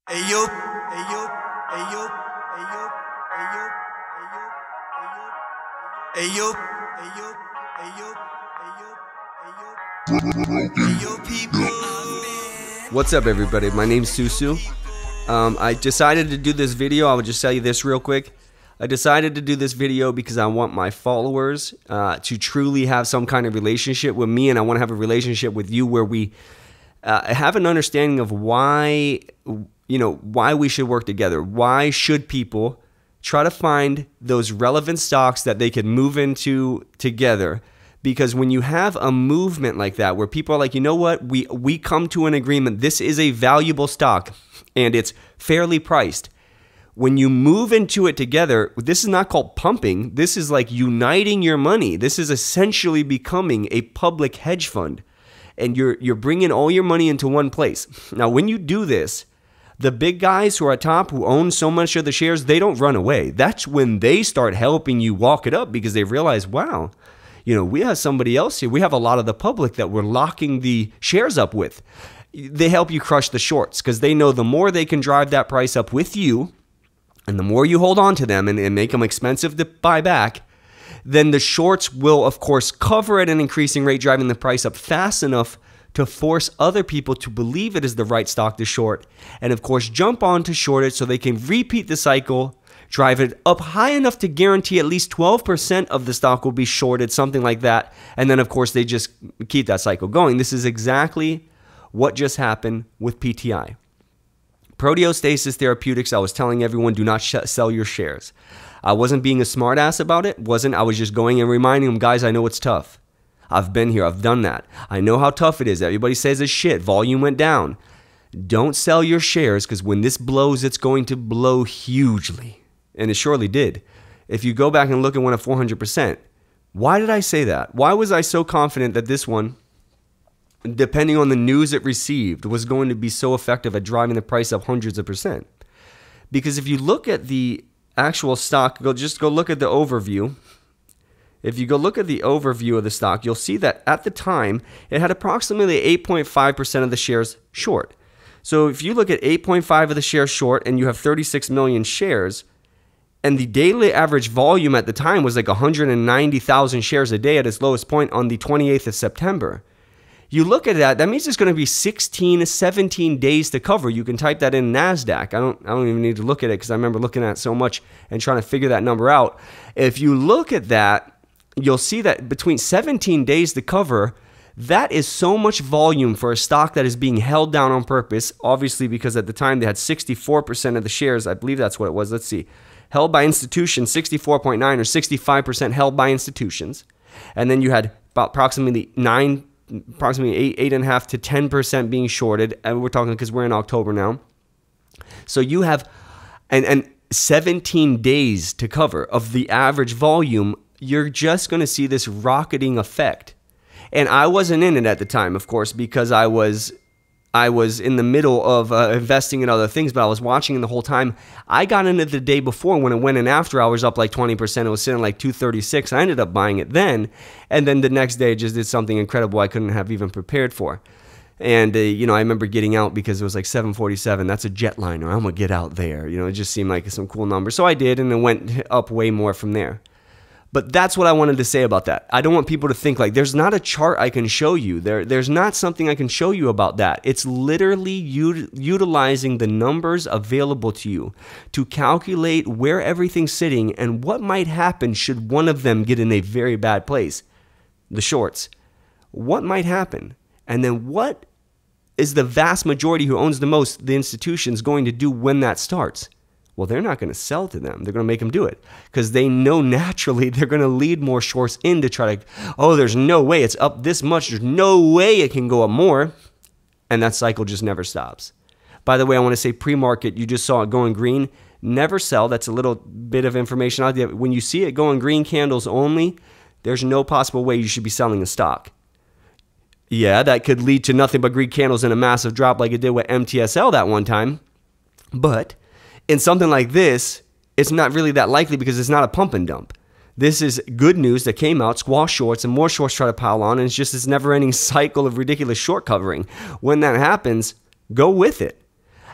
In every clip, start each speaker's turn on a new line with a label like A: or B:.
A: Ayo, ayo, ayo, ayo, ayo, ayo, ayo, ayo, ayo, ayo, people.
B: What's up, everybody? My name's Susu. I decided to do this video. I will just tell you this real quick. I decided to do this video because I want my followers to truly have some kind of relationship with me, and I want to have a relationship with you where we have an understanding of why we should work together. Why should people try to find those relevant stocks that they can move into together? Because when you have a movement like that, where people are like, you know what, we come to an agreement, this is a valuable stock and it's fairly priced. When you move into it together, this is not called pumping. This is like uniting your money. This is essentially becoming a public hedge fund. And you're bringing all your money into one place. Now, when you do this, the big guys who are at top, who own so much of the shares, they don't run away. That's when they start helping you walk it up, because they realize, wow, we have somebody else here. We have a lot of the public that we're locking the shares up with. They help you crush the shorts because they know the more they can drive that price up with you, and the more you hold on to them and make them expensive to buy back, then the shorts will, of course, cover at an increasing rate, driving the price up fast enough to force other people to believe it is the right stock to short, and of course jump on to short it so they can repeat the cycle, drive it up high enough to guarantee at least 12% of the stock will be shorted, something like that, and then of course they just keep that cycle going. This is exactly what just happened with PTI. Proteostasis Therapeutics, I was telling everyone, do not sell your shares. I wasn't being a smartass about it. I was just going and reminding them, guys, I know it's tough. I've been here. I've done that. I know how tough it is. Everybody says it's shit. Volume went down. Don't sell your shares, because when this blows, it's going to blow hugely. And it surely did. If you go back and look at one at 400%, why did I say that? Why was I so confident that this one, depending on the news it received, was going to be so effective at driving the price up hundreds of percent? Because if you look at the actual stock, just go look at the overview. If you go look at the overview of the stock, you'll see that at the time, it had approximately 8.5% of the shares short. So if you look at 8.5 of the shares short and you have 36 million shares, and the daily average volume at the time was like 190,000 shares a day at its lowest point on the 28th of September. You look at that, that means it's going to be 16, 17 days to cover. You can type that in NASDAQ. I don't even need to look at it because I remember looking at it so much and trying to figure that number out. If you look at that, you'll see that between 17 days to cover, that is so much volume for a stock that is being held down on purpose, obviously because at the time they had 64% of the shares. I believe that's what it was. Let's see. Held by institutions, 64.9 or 65% held by institutions. And then you had about approximately 8.5 to 10% being shorted, and we're talking because we're in October now. So you have and 17 days to cover of the average volume. You're just going to see this rocketing effect. And I wasn't in it at the time, of course, because I was in the middle of investing in other things, but I was watching it the whole time. I got in it the day before when it went in after hours up like 20%. It was sitting like 236. I ended up buying it then. And then the next day it just did something incredible I couldn't have even prepared for. And, I remember getting out because it was like 747. That's a jetliner. I'm going to get out there. It just seemed like some cool number. So I did, and it went up way more from there. But that's what I wanted to say about that. I don't want people to think like there's not a chart I can show you. There's not something I can show you about that. It's literally utilizing the numbers available to you to calculate where everything's sitting and what might happen should one of them get in a very bad place, the shorts. What might happen? And then what is the vast majority who owns the most, the institutions, going to do when that starts? Well, they're not going to sell to them. They're going to make them do it because they know naturally they're going to lead more shorts in to try to, oh, there's no way it's up this much. There's no way it can go up more. And that cycle just never stops. By the way, I want to say pre-market, you just saw it going green. Never sell. That's a little bit of information out there. When you see it going green candles only, there's no possible way you should be selling a stock. Yeah, that could lead to nothing but green candles and a massive drop like it did with MTSL that one time. But in something like this, it's not really that likely because it's not a pump and dump. This is good news that came out, squash shorts, and more shorts try to pile on, and it's just this never-ending cycle of ridiculous short covering. When that happens, go with it.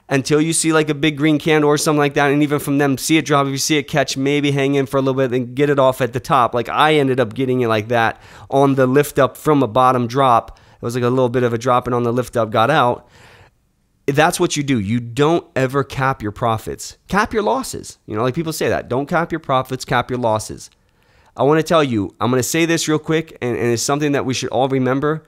B: until you see like a big green candle or something like that. And even from them, see it drop. If you see it catch, maybe hang in for a little bit and get it off at the top. Like I ended up getting it like that on the lift up from a bottom drop. It was like a little bit of a drop, and on the lift up got out. That's what you do. You don't ever cap your profits. Cap your losses. You know, like people say that. Don't cap your profits, cap your losses. I want to tell you, I'm going to say this real quick, and it's something that we should all remember.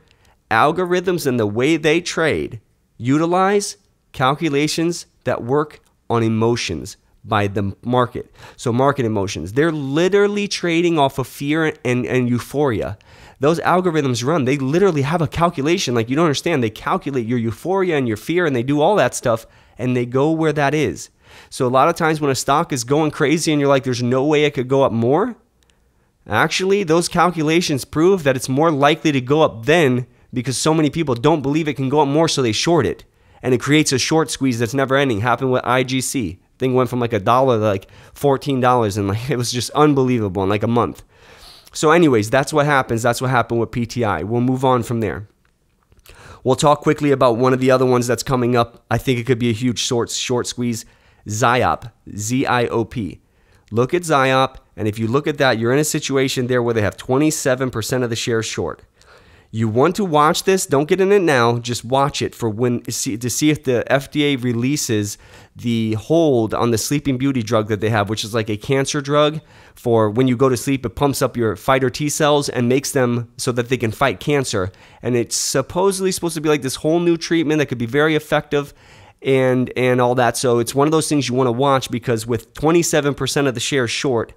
B: Algorithms and the way they trade utilize calculations that work on emotions by the market. So market emotions. They're literally trading off of fear and euphoria. Those algorithms run, they literally have a calculation. Like, you don't understand. They calculate your euphoria and your fear, and they do all that stuff, and they go where that is. So a lot of times when a stock is going crazy and you're like, there's no way it could go up more, actually, those calculations prove that it's more likely to go up then, because so many people don't believe it can go up more, so they short it. And it creates a short squeeze that's never ending. Happened with IGC. Thing went from like $1 to like $14, and like it was just unbelievable in like a month. So anyways, that's what happens. That's what happened with PTI. We'll move on from there. We'll talk quickly about one of the other ones that's coming up. I think it could be a huge short squeeze. ZIOP, Z-I-O-P. Look at ZIOP, and if you look at that, you're in a situation there where they have 27% of the shares short. You want to watch this. Don't get in it now. Just watch it for when to see if the FDA releases the hold on the Sleeping Beauty drug that they have, which is like a cancer drug for when you go to sleep. It pumps up your fighter T cells and makes them so that they can fight cancer. And it's supposedly supposed to be like this whole new treatment that could be very effective and all that. So it's one of those things you want to watch, because with 27% of the shares short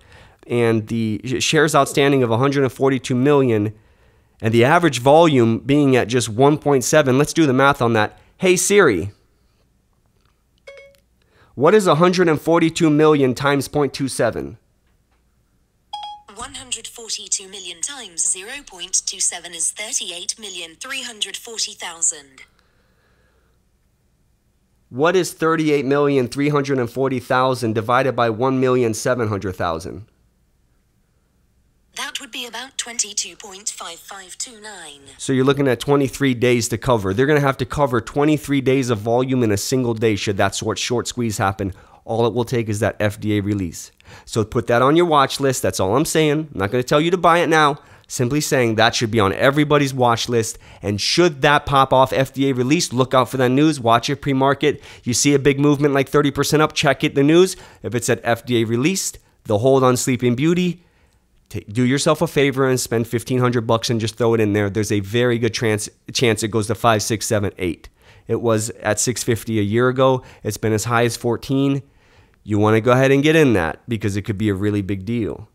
B: and the shares outstanding of 142 million, and the average volume being at just 1.7. Let's do the math on that. Hey Siri, what is 142 million times 0.27?
C: 142 million times 0.27 is 38,340,000.
B: What is 38,340,000 divided by 1,700,000?
C: That would be about 22.5529.
B: So you're looking at 23 days to cover. They're going to have to cover 23 days of volume in a single day should that short squeeze happen. All it will take is that FDA release. So put that on your watch list. That's all I'm saying. I'm not going to tell you to buy it now. Simply saying that should be on everybody's watch list. And should that pop off FDA release, look out for that news. Watch it pre-market. You see a big movement like 30% up, check it, the news. If it's at FDA released, the hold on Sleeping Beauty, do yourself a favor and spend $1,500 and just throw it in there. There's a very good chance it goes to 5, 6, 7, 8. It was at $650 a year ago. It's been as high as 14. You want to go ahead and get in that because it could be a really big deal.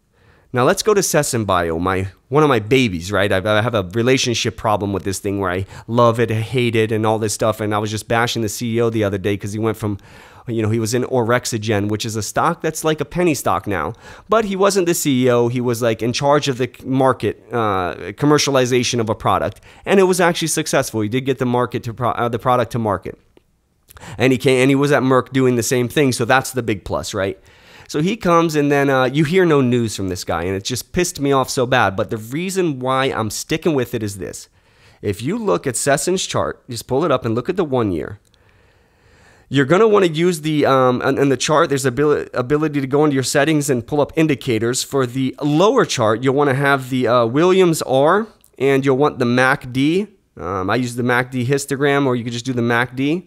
B: Now let's go to SESN Bio, one of my babies, right? I have a relationship problem with this thing where I love it, hate it, and all this stuff. And I was just bashing the CEO the other day because he went from, he was in Orexogen, which is a stock that's like a penny stock now. But he wasn't the CEO. He was like in charge of the market, commercialization of a product. And it was actually successful. He did get the product to market. And he was at Merck doing the same thing. So that's the big plus, right? So he comes, and then you hear no news from this guy, and it just pissed me off so bad. But the reason why I'm sticking with it is this. If you look at SESN's chart, just pull it up and look at the 1 year. You're going to want to use the, in the chart, there's ability to go into your settings and pull up indicators. For the lower chart, you'll want to have the Williams R, and you'll want the MACD. I use the MACD histogram, or you could just do the MACD.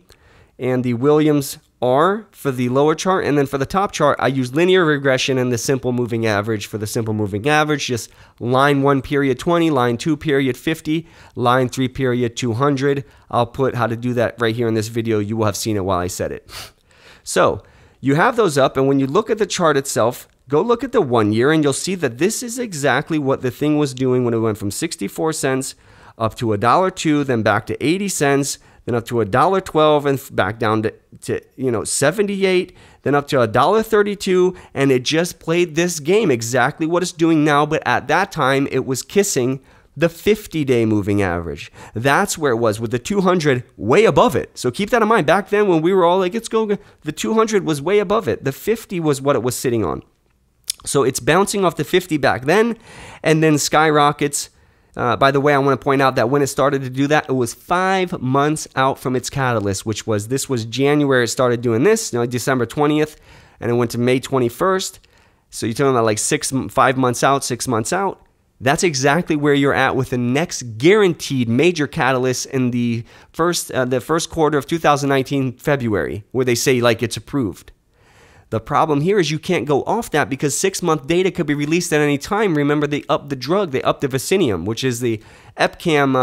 B: And the Williams R for the lower chart. And then for the top chart, I use linear regression and the simple moving average. For the simple moving average, just line 1 period 20, line 2 period 50, line 3 period 200. I'll put how to do that right here in this video. You will have seen it while I said it. So you have those up, and when you look at the chart itself, go look at the 1 year, and you'll see that this is exactly what the thing was doing when it went from 64 cents up to $1.02, then back to 80 cents, then up to $1.12 and back down to 78, then up to $1.32, and it just played this game exactly what it's doing now. But at that time, it was kissing the 50-day moving average. That's where it was, with the 200 way above it. So keep that in mind. Back then, when we were all like, "Let's go," the 200 was way above it. The 50 was what it was sitting on. So it's bouncing off the 50 back then, and then skyrockets. By the way, I want to point out that when it started to do that, it was 5 months out from its catalyst, this was January. It started doing this, December 20th, and it went to May 21st. So you're talking about like 5 months out, 6 months out. That's exactly where you're at with the next guaranteed major catalyst in the first quarter of 2019, February, where they say like it's approved. The problem here is you can't go off that because 6-month data could be released at any time. Remember, they upped the drug, they upped the Vicinium, which is the EpCAM,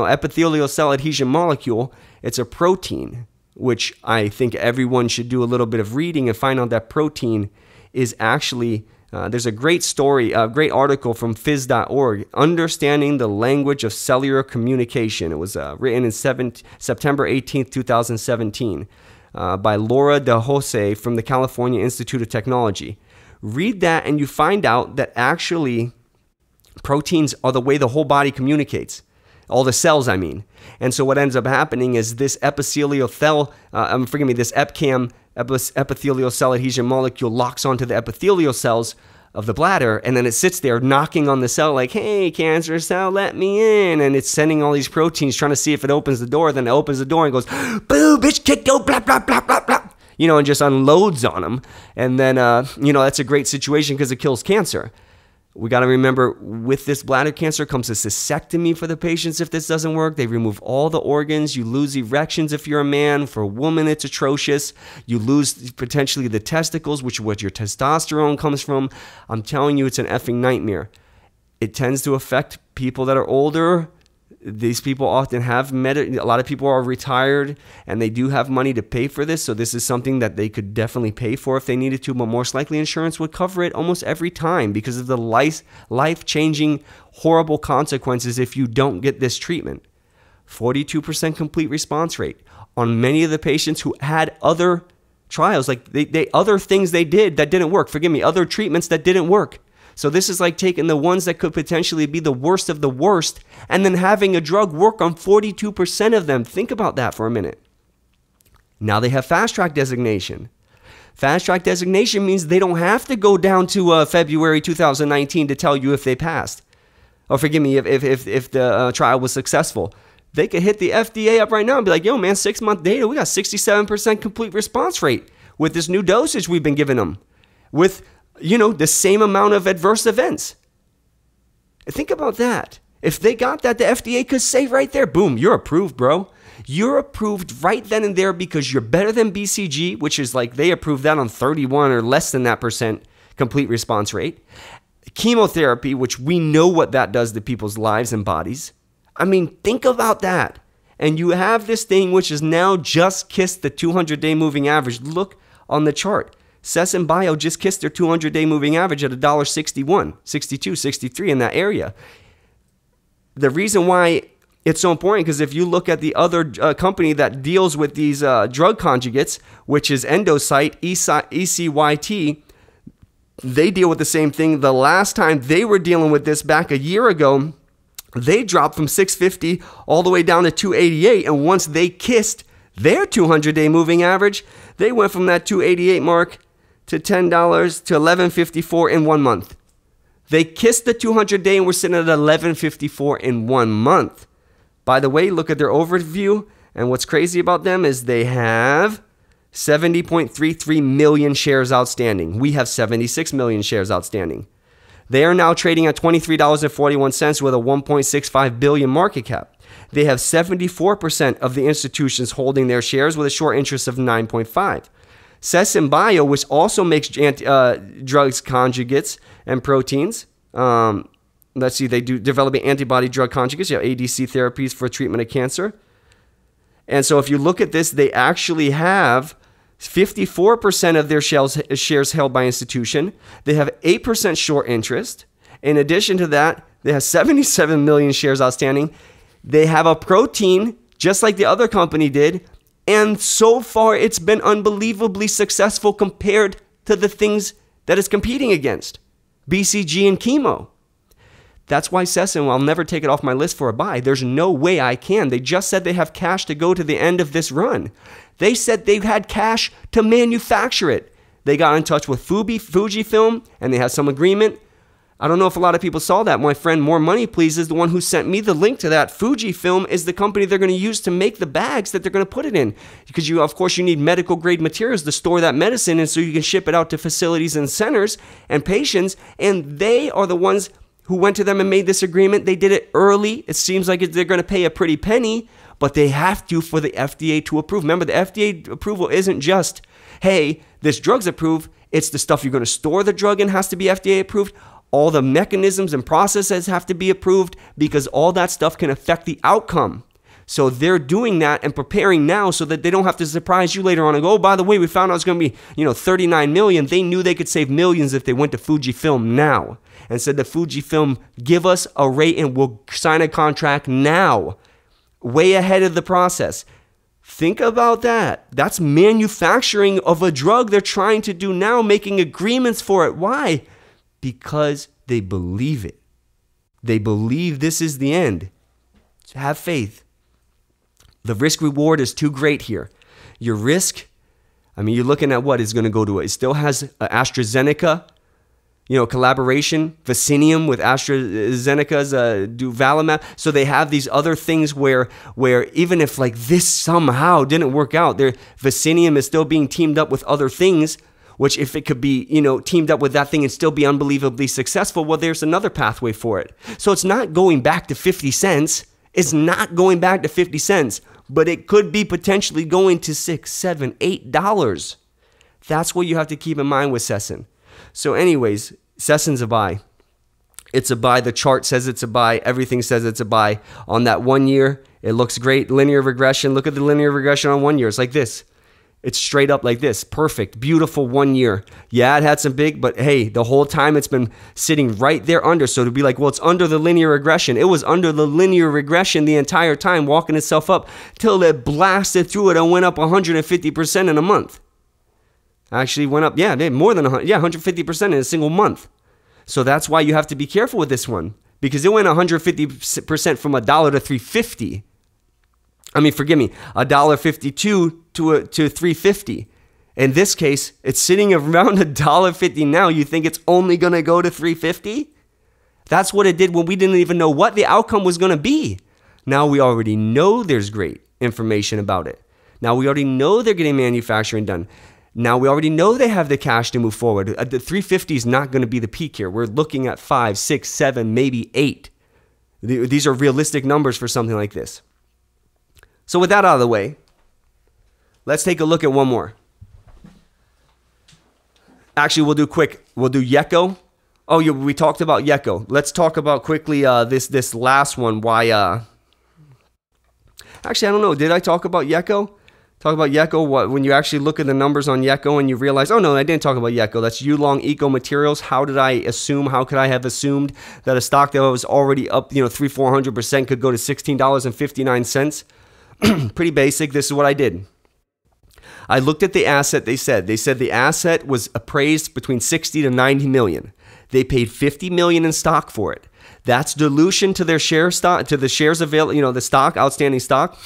B: epithelial cell adhesion molecule. It's a protein, which I think everyone should do a little bit of reading and find out that protein is actually, there's a great story, a great article from phys.org, Understanding the Language of Cellular Communication. It was written in September 18th, 2017. By Laura De Jose from the California Institute of Technology. Read that and you find out that actually proteins are the way the whole body communicates. All the cells, I mean. And so what ends up happening is this epithelial cell, this EpCAM, epithelial cell adhesion molecule, locks onto the epithelial cells of the bladder, and then it sits there knocking on the cell like, hey, cancer cell, let me in. And it's sending all these proteins trying to see if it opens the door. Then it opens the door and goes, boo, bitch, kid, go, blah, blah, blah, blah, blah. And just unloads on them. And then, that's a great situation because it kills cancer. We got to remember, with this bladder cancer comes a cystectomy for the patients if this doesn't work. They remove all the organs. You lose erections if you're a man. For a woman, it's atrocious. You lose potentially the testicles, which is what your testosterone comes from. I'm telling you, it's an effing nightmare. It tends to affect people that are older. These people often have a lot of people are retired and they do have money to pay for this. So this is something that they could definitely pay for if they needed to, but most likely insurance would cover it almost every time because of the life-changing, horrible consequences if you don't get this treatment. 42% complete response rate on many of the patients who had other trials, like other things they did that didn't work. Forgive me, other treatments that didn't work. So this is like taking the ones that could potentially be the worst of the worst and then having a drug work on 42% of them. Think about that for a minute. Now they have fast track designation. Fast track designation means they don't have to go down to February 2019 to tell you if they passed. Or forgive me, if the trial was successful. They could hit the FDA up right now and be like, yo man, 6-month data, we got 67% complete response rate with this new dosage we've been giving them. With the same amount of adverse events. Think about that. If they got that, the FDA could say right there, boom, you're approved, bro. You're approved right then and there because you're better than BCG, which is like they approved that on 31 or less than that % complete response rate. Chemotherapy, which we know what that does to people's lives and bodies. I mean, think about that. And you have this thing which is now just kissed the 200-day moving average. Look on the chart. SESN Bio just kissed their 200-day moving average at $1.61, 62, 63 in that area. The reason why it's so important, because if you look at the other company that deals with these drug conjugates, which is ECYT, ECYT, they deal with the same thing. The last time they were dealing with this back a year ago, they dropped from 650 all the way down to 288. And once they kissed their 200-day moving average, they went from that 288 mark to $10 to $11.54 in 1 month. They kissed the 200-day and we're sitting at $11.54 in 1 month. By the way, look at their overview. And what's crazy about them is they have 70.33 million shares outstanding. We have 76 million shares outstanding. They are now trading at $23.41 with a 1.65 billion market cap. They have 74% of the institutions holding their shares with a short interest of 9.5. SESN Bio, which also makes drugs conjugates and proteins. Let's see, they do developing antibody drug conjugates, ADC therapies for treatment of cancer. And so if you look at this, they actually have 54% of their shares held by institution. They have 8% short interest. In addition to that, they have 77 million shares outstanding. They have a protein, just like the other company did. And so far, it's been unbelievably successful compared to the things that it's competing against. BCG and chemo. That's why SESN, I'll never take it off my list for a buy. There's no way I can. They just said they have cash to go to the end of this run. They said they've had cash to manufacture it. They got in touch with Fujifilm and they had some agreement. I don't know if a lot of people saw that. My friend More Money Please is the one who sent me the link to that. Fujifilm is the company they're going to use to make the bags that they're going to put it in. Because of course, you need medical grade materials to store that medicine in so you can ship it out to facilities and centers and patients. And they are the ones who went to them and made this agreement. They did it early. It seems like they're going to pay a pretty penny, but they have to for the FDA to approve. Remember, the FDA approval isn't just, hey, this drug's approved. It's the stuff you're going to store the drug in has to be FDA approved. All the mechanisms and processes have to be approved because all that stuff can affect the outcome. So they're doing that and preparing now so that they don't have to surprise you later on and go, oh, by the way, we found out it's going to be, 39 million. They knew they could save millions if they went to Fujifilm now and said to Fujifilm, give us a rate and we'll sign a contract now, way ahead of the process. Think about that. That's manufacturing of a drug they're trying to do now, making agreements for it. Why? Because they believe it. They believe this is the end. Have faith. The risk reward is too great here. Your risk, you're looking at what is going to go to it. It still has AstraZeneca, collaboration, Vicinium with AstraZeneca's Duvalimab. So they have these other things where even if like this somehow didn't work out, their Vicinium is still being teamed up with other things, which if it could be, teamed up with that thing and still be unbelievably successful, well, there's another pathway for it. So it's not going back to 50 cents. It's not going back to 50 cents, but it could be potentially going to $6, $7, $8. That's what you have to keep in mind with SESN. So anyways, SESN's a buy. It's a buy. The chart says it's a buy. Everything says it's a buy. On that 1 year, it looks great. Linear regression. Look at the linear regression on 1 year. It's like this. It's straight up like this. Perfect. Beautiful 1 year. Yeah, it had some big, but hey, the whole time it's been sitting right there under. So to be like, well, it's under the linear regression. It was under the linear regression the entire time, walking itself up till it blasted through it and went up 150% in a month. Actually went up, more than 150% in a single month. So that's why you have to be careful with this one, because it went 150% from $1 to $3.50. Forgive me, $1.52 to $3.50. In this case, it's sitting around $1.50 now. You think it's only going to go to $3.50? That's what it did when we didn't even know what the outcome was going to be. Now we already know there's great information about it. Now we already know they're getting manufacturing done. Now we already know they have the cash to move forward. The $3.50 is not going to be the peak here. We're looking at 5, 6, 7, maybe 8. These are realistic numbers for something like this. So with that out of the way, let's take a look at one more. Actually, we'll do quick. We'll do YECO. Oh, yeah, we talked about YECO. Let's talk about quickly this last one. Why? Actually, I don't know. Did I talk about YECO? Talk about YECO. When you actually look at the numbers on YECO and you realize, oh no, I didn't talk about YECO. That's Yulong Eco Materials. How could I have assumed that a stock that was already up, 300-400% could go to $16.59? Pretty basic. This is what I did. I looked at the asset. They said the asset was appraised between 60 to 90 million. They paid 50 million in stock for it. That's dilution to their share stock, to the shares available, the stock, outstanding stock.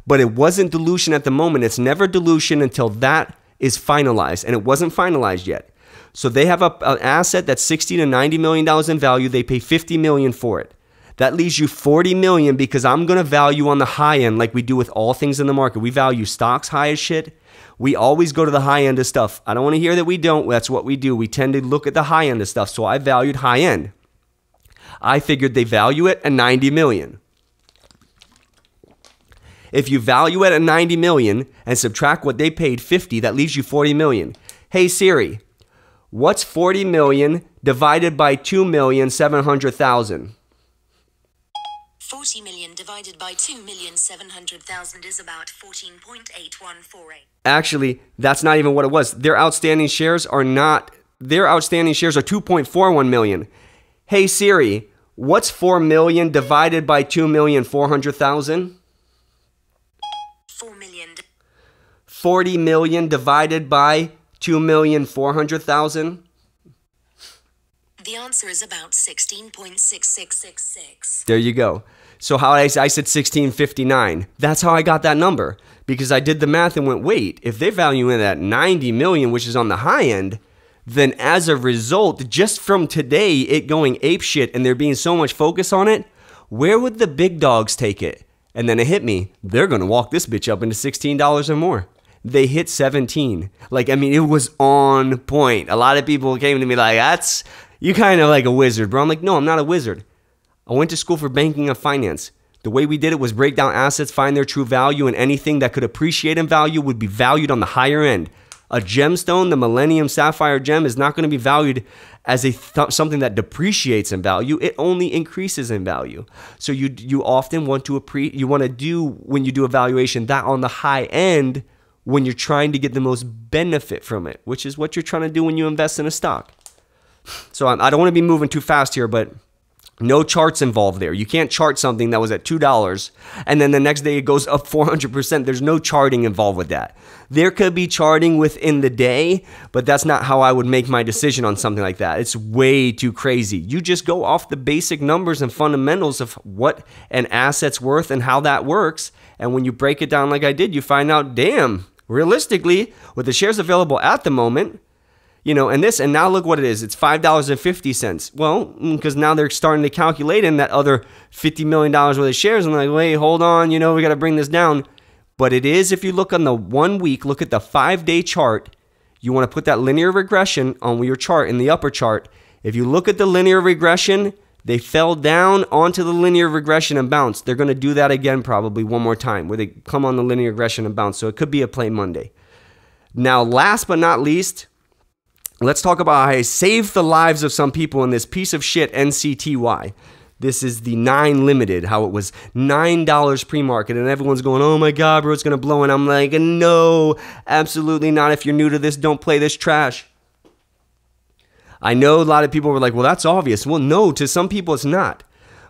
B: But it wasn't dilution at the moment. It's never dilution until that is finalized, and it wasn't finalized yet. So they have an asset that's 60 to 90 million dollars in value. They pay 50 million for it. That leaves you 40 million because I'm going to value on the high end like we do with all things in the market. We value stocks high as shit. We always go to the high end of stuff. I don't want to hear that we don't. That's what we do. We tend to look at the high end of stuff. So I valued high end. I figured they value it at 90 million. If you value it at 90 million and subtract what they paid 50, that leaves you 40 million. Hey Siri, what's 40 million divided by 2,700,000?
C: 40 million divided by 2,700,000 is about 14.8148.
B: Actually, that's not even what it was. Their outstanding shares are 2.41 million. Hey Siri, what's 4 million divided by 2,400,000?
C: 4 million.
B: 40 million divided by 2,400,000?
C: The answer is about 16.6666.
B: There you go. So how I said 1659. That's how I got that number. Because I did the math and went, wait, if they value it at 90 million, which is on the high end, then as a result, just from today, it going apeshit and there being so much focus on it, where would the big dogs take it? And then it hit me. They're going to walk this bitch up into $16 or more. They hit 17. Like, I mean, it was on point. A lot of people came to me like, that's, you kind of like a wizard, bro. I'm like, no, I'm not a wizard. I went to school for banking and finance. The way we did it was break down assets, find their true value, and anything that could appreciate in value would be valued on the higher end. A gemstone, the Millennium Sapphire gem, is not going to be valued as something that depreciates in value. It only increases in value. So you often want to do, when you do a valuation, that on the high end when you're trying to get the most benefit from it, which is what you're trying to do when you invest in a stock. So I don't want to be moving too fast here, but no charts involved there. You can't chart something that was at $2 and then the next day it goes up 400%. There's no charting involved with that. There could be charting within the day, but that's not how I would make my decision on something like that. It's way too crazy. You just go off the basic numbers and fundamentals of what an asset's worth and how that works. And when you break it down like I did, you find out, damn, realistically, with the shares available at the moment, you know, and now look what it is. It's $5.50. Well, because now they're starting to calculate in that other $50 million worth of shares. I'm like, wait, hold on. You know, we got to bring this down. But it is, if you look on the 1 week, look at the 5-day chart, you want to put that linear regression on your chart in the upper chart. If you look at the linear regression, they fell down onto the linear regression and bounced. They're going to do that again probably one more time where they come on the linear regression and bounce. So it could be a play Monday. Now, last but not least, let's talk about how I saved the lives of some people in this piece of shit NCTY. This is the 9 limited, how it was $9 pre-market, and everyone's going, oh my God, bro, it's going to blow. And I'm like, no, absolutely not. If you're new to this, don't play this trash. I know a lot of people were like, well, that's obvious. Well, no, to some people it's not.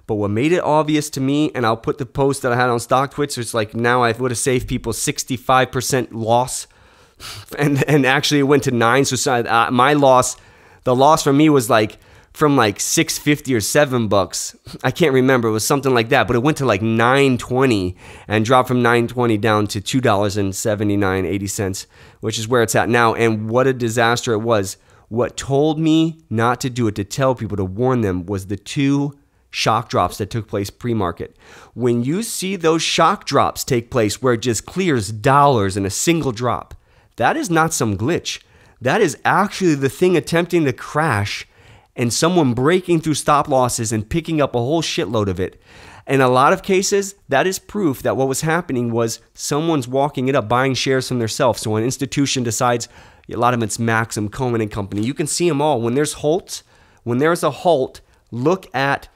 B: But what made it obvious to me, and I'll put the post that I had on Stock Twitch, it's like now I would have saved people 65% loss. And actually it went to 9. So my loss, the loss for me was like from like $6.50 or $7. I can't remember. It was something like that. But it went to like $9.20 and dropped from $9.20 down to $2.79.80, which is where it's at now. And what a disaster it was. What told me not to do it, to tell people, to warn them, was the 2 shock drops that took place pre-market. When you see those shock drops take place where it just clears dollars in a single drop, that is not some glitch. That is actually the thing attempting to crash and someone breaking through stop losses and picking up a whole shitload of it. In a lot of cases, that is proof that what was happening was someone's walking it up, buying shares from themselves. So an institution decides, a lot of it's Maxim, Cohen and Company. You can see them all. When there's halts, when there's a halt, look at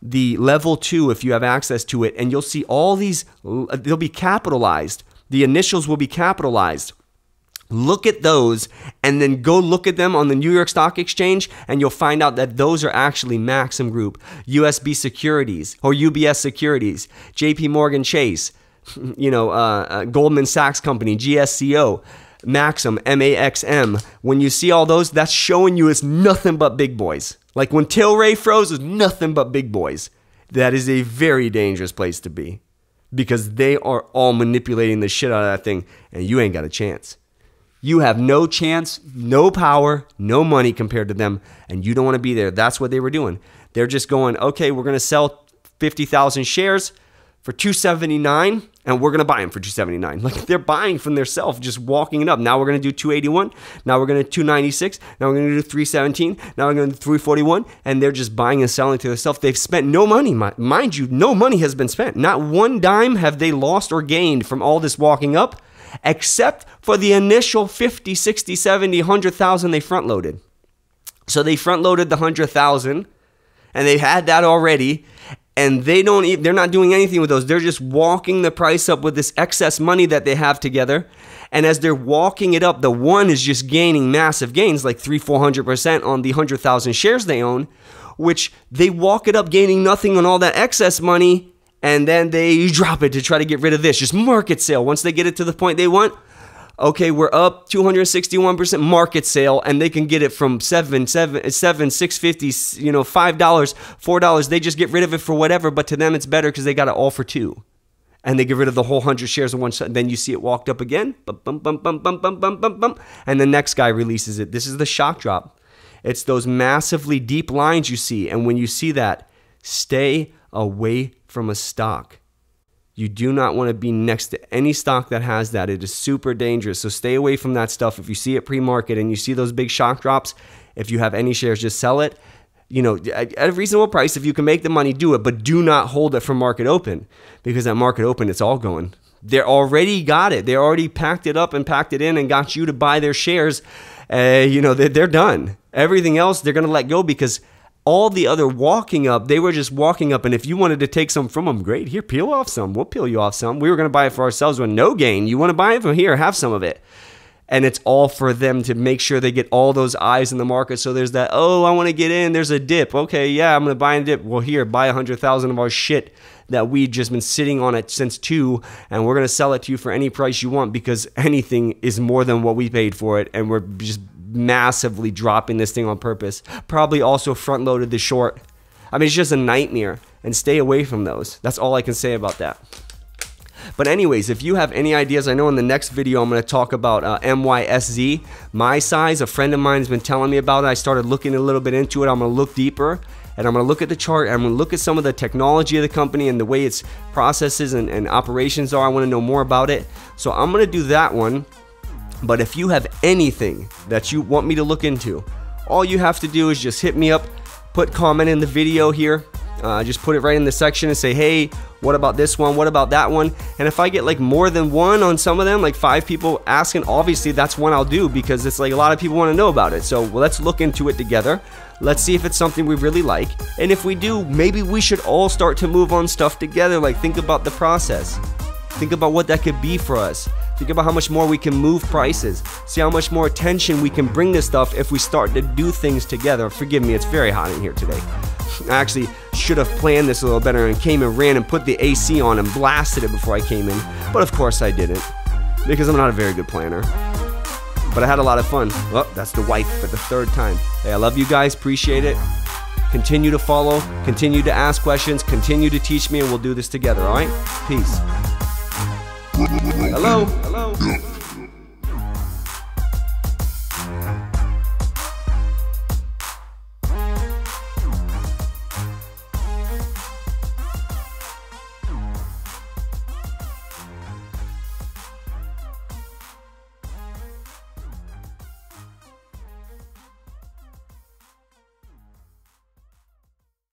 B: the level 2 if you have access to it, and you'll see all these, they'll be capitalized. The initials will be capitalized. Look at those and then go look at them on the New York Stock Exchange, and you'll find out that those are actually Maxim Group, USB Securities or UBS Securities, JP Morgan Chase, Goldman Sachs Company, GSCO, Maxim, MAXM. When you see all those, that's showing you it's nothing but big boys. Like when Tilray froze, it's nothing but big boys. That is a very dangerous place to be because they are all manipulating the shit out of that thing, and you ain't got a chance. You have no chance, no power, no money compared to them, and you don't want to be there. That's what they were doing. They're just going, okay, we're going to sell 50,000 shares for $279, and we're going to buy them for $279. Like they're buying from themselves, just walking it up. Now we're going to do $281. Now we're going to do $296. Now we're going to do $317. Now we're going to do $341, and they're just buying and selling to themselves. They've spent no money. Mind you, no money has been spent. Not one dime have they lost or gained from all this walking up, except for the initial 50, 60, 70, 100,000 they front loaded. So they front loaded the 100,000 and they had that already, and they're not doing anything with those. They're just walking the price up with this excess money that they have together. And as they're walking it up, the one is just gaining massive gains, like 300-400% on the 100,000 shares they own, which they walk it up gaining nothing on all that excess money. And then they drop it to try to get rid of this. Just market sale. Once they get it to the point they want, okay, we're up 261% market sale, and they can get it from $7, $6.50, $5, $4. They just get rid of it for whatever, but to them it's better because they got it all for $2. and they get rid of the whole 100 shares in one shot. Then you see it walked up again, bump, bump, bump, bump, bump, bump, bump, bump, bump, and the next guy releases it. This is the shock drop. It's those massively deep lines you see, and when you see that, stay away from a stock. You do not want to be next to any stock that has that. It is super dangerous. So stay away from that stuff. If you see it pre-market and you see those big shock drops, if you have any shares, just sell it. You know, at a reasonable price. If you can make the money, do it. But do not hold it from market open, because at market open, it's all going. They already got it. They already packed it up and packed it in and got you to buy their shares. You know, they're done. Everything else, they're going to let go, because all the other walking up, they were just walking up. And if you wanted to take some from them, great. Here, peel off some. We'll peel you off some. We were going to buy it for ourselves with no gain. You want to buy it from here? Have some of it. And it's all for them to make sure they get all those eyes in the market. So there's that, oh, I want to get in. There's a dip. Okay, yeah, I'm going to buy a dip. Well, here, buy 100,000 of our shit that we've just been sitting on it since 2, and we're going to sell it to you for any price you want, because anything is more than what we paid for it. And we're just massively dropping this thing on purpose. Probably also front loaded the short. I mean, it's just a nightmare, and stay away from those. That's all I can say about that. But anyways, if you have any ideas, I know in the next video I'm going to talk about MYSZ, my size. A friend of mine has been telling me about it. I started looking a little bit into it. I'm going to look deeper, and I'm going to look at the chart, and I'm going to look at some of the technology of the company and the way its processes and operations are. I want to know more about it. So I'm going to do that one. But if you have anything that you want me to look into, all you have to do is just hit me up, put comment in the video here. Just put it right in the section and say, hey, what about this one? What about that one? And if I get like more than one on some of them, like 5 people asking, obviously that's one I'll do, because it's like a lot of people want to know about it. So let's look into it together. Let's see if it's something we really like. And if we do, maybe we should all start to move on stuff together. Like, think about the process. Think about what that could be for us. Think about how much more we can move prices. See how much more attention we can bring this stuff if we start to do things together. Forgive me, it's very hot in here today. I actually should have planned this a little better and came and ran and put the AC on and blasted it before I came in. But of course I didn't, because I'm not a very good planner. But I had a lot of fun. Well, that's the wife for the 3rd time. Hey, I love you guys. Appreciate it. Continue to follow. Continue to ask questions. Continue to teach me, and we'll do this together, all right? Peace. Hello? Hello?